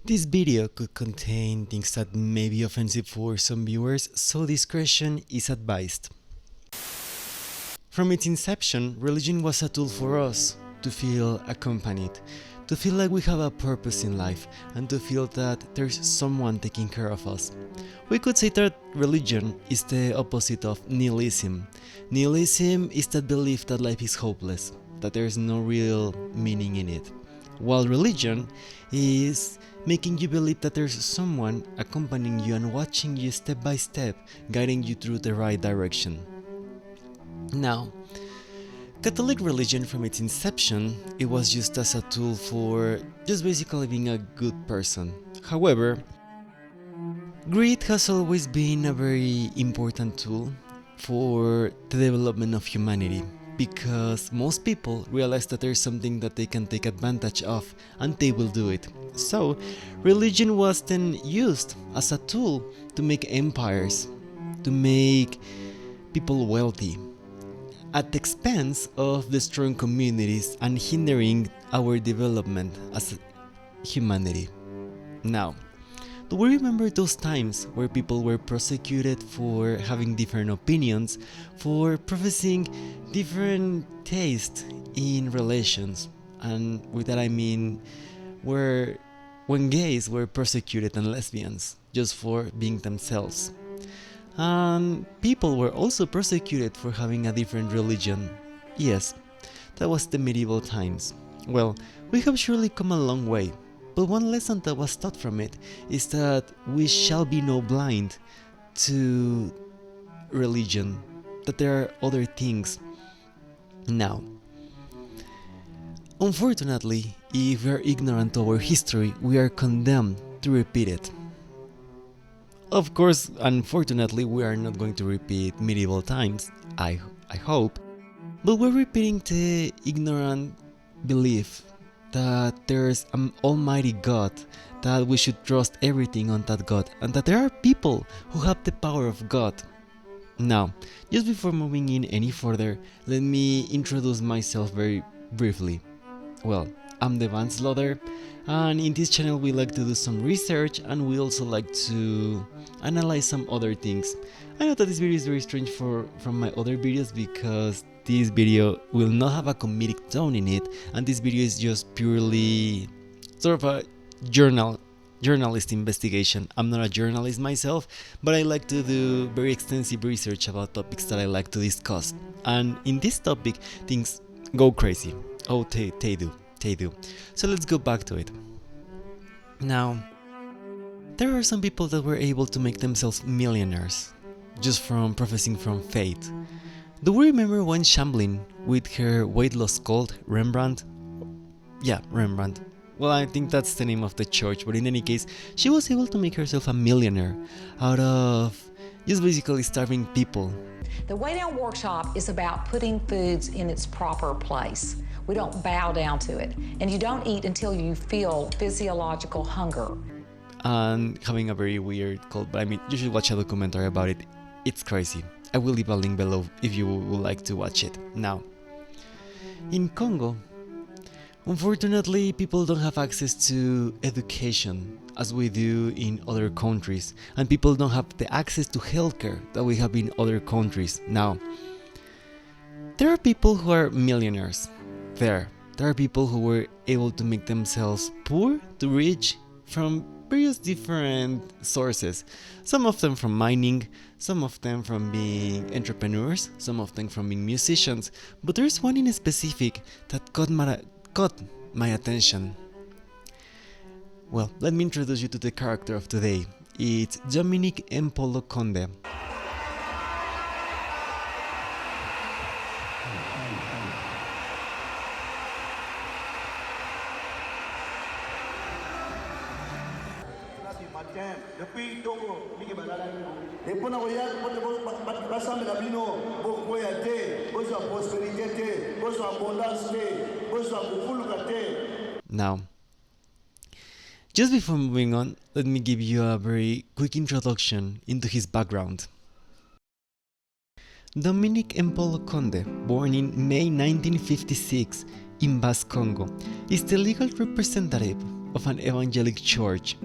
This video could contain things that may be offensive for some viewers, so discretion is advised. From its inception, religion was a tool for us to feel accompanied, to feel like we have a purpose in life, and to feel that there's someone taking care of us. We could say that religion is the opposite of nihilism. Nihilism is that belief that life is hopeless, that there's no real meaning in it. While religion is making you believe that there's someone accompanying you and watching you step by step, guiding you through the right direction. Now, Catholic religion from its inception, it was used as a tool for just basically being a good person. However, greed has always been a very important tool for the development of humanity, because most people realize that there's something that they can take advantage of and they will do it. So, religion was then used as a tool to make empires, to make people wealthy, at the expense of destroying communities and hindering our development as humanity. Now, do we remember those times where people were prosecuted for having different opinions, for professing different tastes in relations? And with that I mean when gays were persecuted and lesbians just for being themselves. And people were also persecuted for having a different religion. Yes, that was the medieval times. Well, we have surely come a long way, but one lesson that was taught from it is that we shall be no blind to religion, that there are other things. Now, unfortunately, if we are ignorant of our history, we are condemned to repeat it. Of course, unfortunately, we are not going to repeat medieval times, I hope, but we're repeating the ignorant belief that there's an almighty God, that we should trust everything on that God, and that there are people who have the power of God. Now, just before moving in any further, let me introduce myself very briefly. Well, I'm the Van Slaughter, and in this channel we like to do some research and we also like to analyze some other things. I know that this video is very strange from my other videos because this video will not have a comedic tone in it, and this video is just purely sort of a journalist investigation. I'm not a journalist myself, but I like to do very extensive research about topics that I like to discuss. And in this topic, things go crazy. Oh, they do. So let's go back to it. Now, there are some people that were able to make themselves millionaires just from professing from faith. Do we remember when Chamblin, with her weight loss cult Rembrandt? Yeah, Rembrandt. Well, I think that's the name of the church, but in any case, she was able to make herself a millionaire out of just basically starving people. The Way Down workshop is about putting foods in its proper place. We don't bow down to it. And you don't eat until you feel physiological hunger. And having a very weird cult, but I mean, you should watch a documentary about it. It's crazy. I will leave a link below if you would like to watch it. Now, in Congo, unfortunately, people don't have access to education as we do in other countries, and people don't have the access to healthcare that we have in other countries. Now, there are people who are millionaires. There are people who were able to make themselves poor to rich from various different sources. Some of them from mining, some of them from being entrepreneurs, some of them from being musicians, but there's one in specific that caught my attention. Well, let me introduce you to the character of today. It's Dominique Mpolo Kkhonde. Now, just before moving on, let me give you a very quick introduction into his background. Dominique Mpolo Kkhonde, born in May 1956 in Basque Congo, is the legal representative of an evangelic church.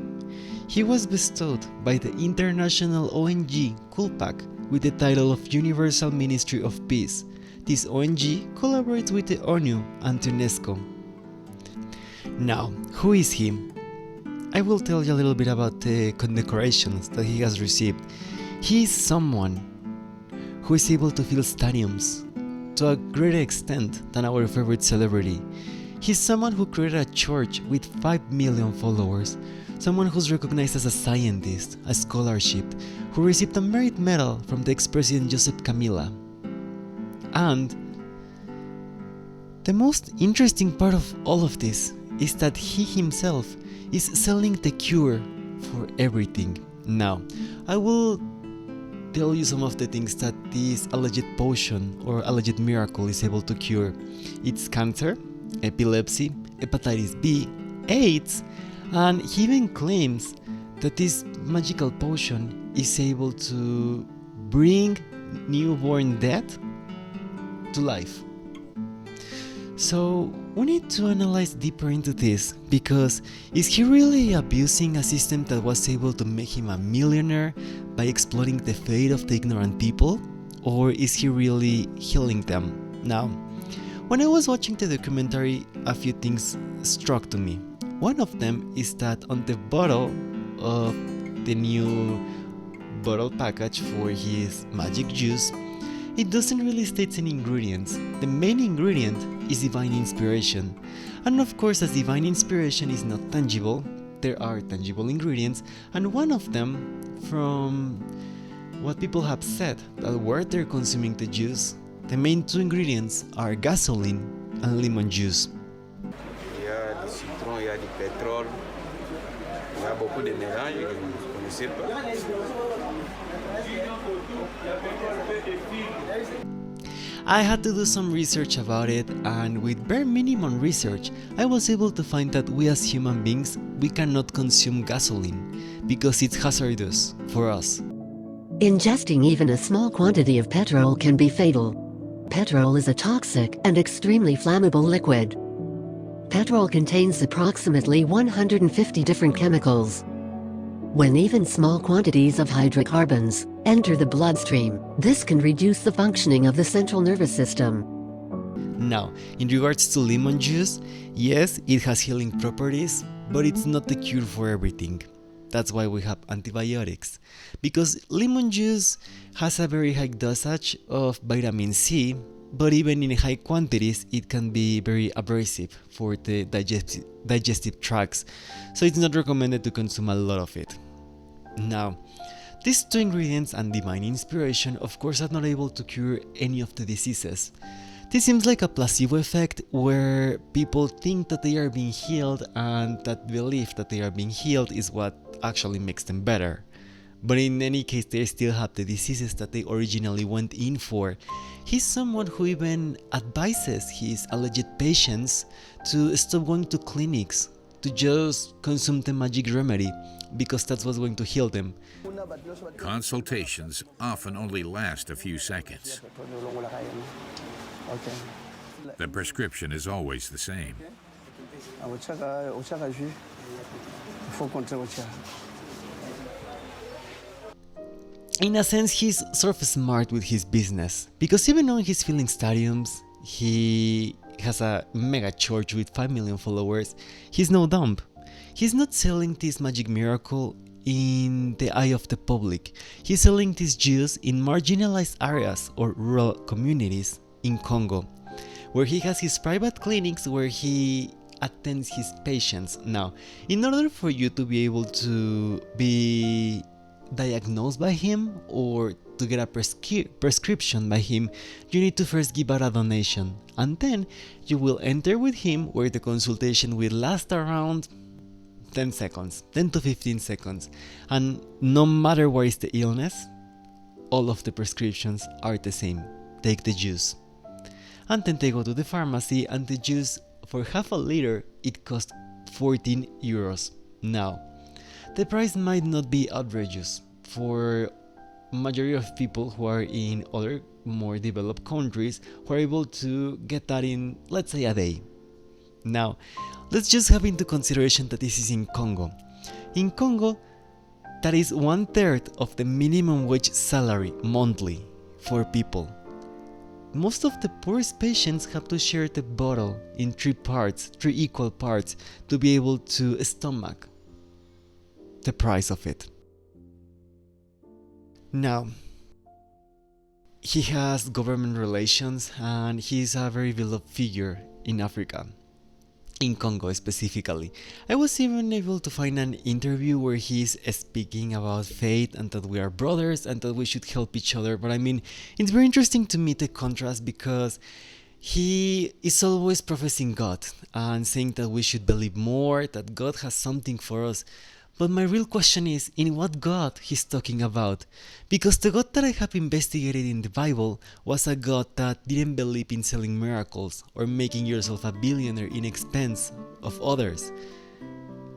He was bestowed by the international ONG Kulpak with the title of Universal Ministry of Peace. This ONG collaborates with the ONU and UNESCO. Now, who is he? I will tell you a little bit about the condecorations that he has received. He is someone who is able to fill stadiums to a greater extent than our favorite celebrity. He's someone who created a church with 5 million followers, someone who's recognized as a scientist, a scholarship, who received a merit medal from the ex-president Joseph Camila. And the most interesting part of all of this is that he himself is selling the cure for everything. Now, I will tell you some of the things that this alleged potion or alleged miracle is able to cure. It's cancer, epilepsy, hepatitis B, AIDS, and he even claims that this magical potion is able to bring newborn death to life. So we need to analyze deeper into this, because is he really abusing a system that was able to make him a millionaire by exploiting the fate of the ignorant people, or is he really healing them? Now, when I was watching the documentary, a few things struck to me. One of them is that on the bottle of the new bottle package for his magic juice, it doesn't really state any ingredients. The main ingredient is divine inspiration. And of course, as divine inspiration is not tangible, there are tangible ingredients, and one of them, from what people have said, that where they're consuming the juice, the main two ingredients are gasoline and lemon juice. Il y a du citron, il y a du pétrole, il y a beaucoup de mélanges que vous ne connaissez pas. I had to do some research about it, and with bare minimum research, I was able to find that we as human beings, we cannot consume gasoline because it's hazardous for us. Ingesting even a small quantity of petrol can be fatal. Petrol is a toxic and extremely flammable liquid. Petrol contains approximately 150 different chemicals. When even small quantities of hydrocarbons enter the bloodstream, this can reduce the functioning of the central nervous system. Now, in regards to lemon juice, yes, it has healing properties, but it's not the cure for everything. That's why we have antibiotics, because lemon juice has a very high dosage of vitamin C, but even in high quantities it can be very abrasive for the digestive tracts, so it's not recommended to consume a lot of it. Now, these two ingredients and divine inspiration of course are not able to cure any of the diseases. This seems like a placebo effect where people think that they are being healed, and that belief that they are being healed is what actually makes them better. But in any case, they still have the diseases that they originally went in for. He's someone who even advises his alleged patients to stop going to clinics, to just consume the magic remedy, because that's what's going to heal them. Consultations often only last a few seconds. The prescription is always the same. In a sense, he's sort of smart with his business, because even though he's filling stadiums, he has a mega church with 5 million followers, he's no dumb. He's not selling this magic miracle in the eye of the public. He's selling this juice in marginalized areas or rural communities in Congo, where he has his private clinics where he attends his patients. Now, in order for you to be able to be diagnosed by him or to get a prescription by him, you need to first give out a donation, and then you will enter with him, where the consultation will last around 10 seconds, 10 to 15 seconds, and no matter what is the illness, all of the prescriptions are the same. Take the juice. And then they go to the pharmacy, and the juice for half a liter, it costs 14 euros. Now, the price might not be outrageous for majority of people who are in other more developed countries who are able to get that in, let's say, a day. Now, let's just have into consideration that this is in Congo. In Congo, that is 1/3 of the minimum wage salary monthly for people. Most of the poorest patients have to share the bottle in 3 equal parts, to be able to stomach the price of it. Now, he has government relations and he is a very beloved figure in Africa, in Congo specifically. I was even able to find an interview where he's speaking about faith and that we are brothers and that we should help each other. But I mean, it's very interesting to me the contrast, because he is always professing God and saying that we should believe more, that God has something for us. But my real question is, in what God he's talking about? Because the God that I have investigated in the Bible was a God that didn't believe in selling miracles or making yourself a billionaire in expense of others.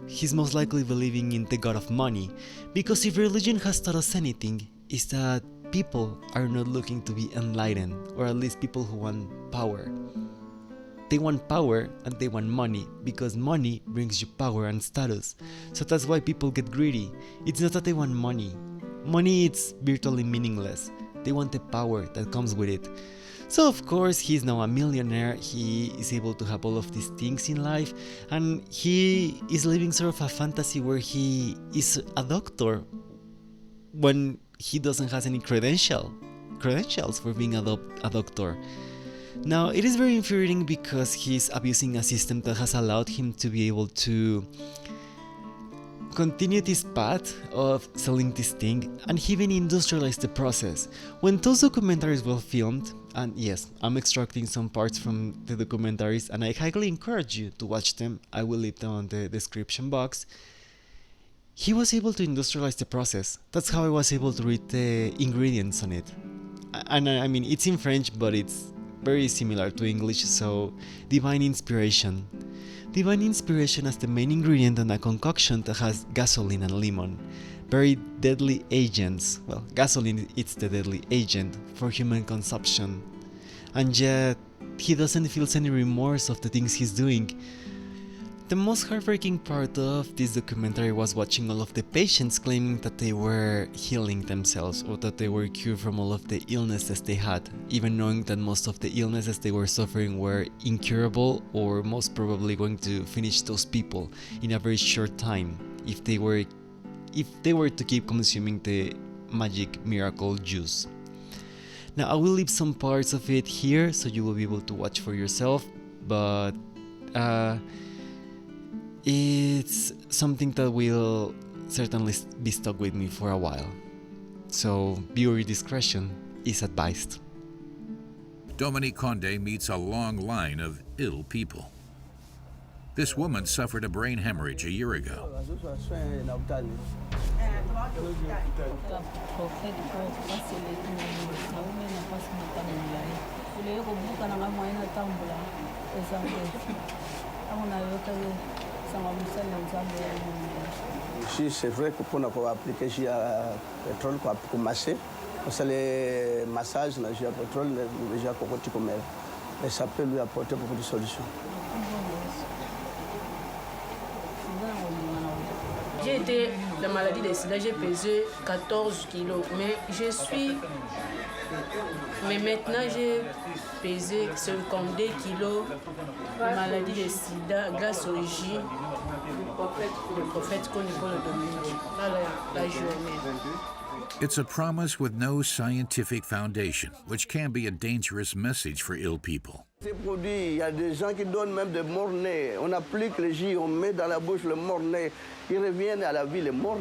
He's most likely believing in the God of money, because if religion has taught us anything, is that people are not looking to be enlightened, or at least people who want power. They want power and they want money, because money brings you power and status. So that's why people get greedy. It's not that they want money. Money is virtually meaningless. They want the power that comes with it. So of course he's now a millionaire, he is able to have all of these things in life, and he is living sort of a fantasy where he is a doctor when he doesn't have any credentials for being a doctor. Now, it is very infuriating because he's abusing a system that has allowed him to be able to continue this path of selling this thing, and he even industrialized the process. When those documentaries were filmed, and yes, I'm extracting some parts from the documentaries and I highly encourage you to watch them, I will leave them on the description box. He was able to industrialize the process. That's how I was able to read the ingredients on it. And I mean, it's in French, but it's very similar to English, so divine inspiration. Divine inspiration as the main ingredient in a concoction that has gasoline and lemon. Very deadly agents. Well, gasoline is the deadly agent for human consumption. And yet, he doesn't feel any remorse of the things he's doing. The most heartbreaking part of this documentary was watching all of the patients claiming that they were healing themselves or that they were cured from all of the illnesses they had, even knowing that most of the illnesses they were suffering were incurable or most probably going to finish those people in a very short time if they were to keep consuming the magic miracle juice. Now I will leave some parts of it here so you will be able to watch for yourself, but it's something that will certainly be stuck with me for a while. So viewer discretion is advised. Dominique Mpolo meets a long line of ill people. This woman suffered a brain hemorrhage a year ago. C'est vrai que pour appliquer le pétrole, pour commencer, c'est le massage, le pétrole, le cocotier comme et ça peut lui apporter beaucoup de solutions. J'ai été la maladie de sida, j'ai pesé 14 kilos, mais maintenant j'ai pesé 52 kilos, maladie de sida grâce au J du prophète Conde Dominic, la journée. It's a promise with no scientific foundation, which can be a dangerous message for ill people. Ces produits, il y a des gens qui donnent même des morts-nés. On applique le J, on met dans la bouche le mort-né. Ils reviennent à la vie, les morts.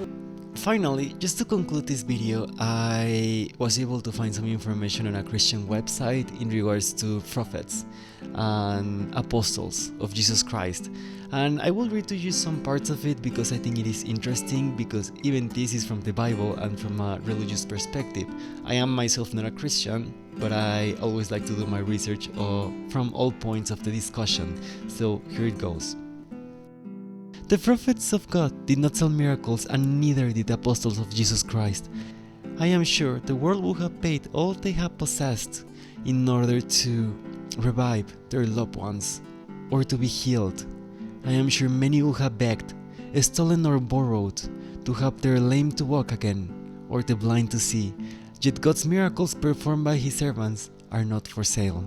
Finally, just to conclude this video, I was able to find some information on a Christian website in regards to prophets and apostles of Jesus Christ. And I will read to you some parts of it because I think it is interesting, because even this is from the Bible and from a religious perspective. I am myself not a Christian, but I always like to do my research from all points of the discussion. So here it goes. The prophets of God did not sell miracles, and neither did the apostles of Jesus Christ. I am sure the world would have paid all they have possessed in order to revive their loved ones. or to be healed. I am sure many who have begged, stolen or borrowed, to help their lame to walk again, or the blind to see, yet God's miracles performed by His servants are not for sale.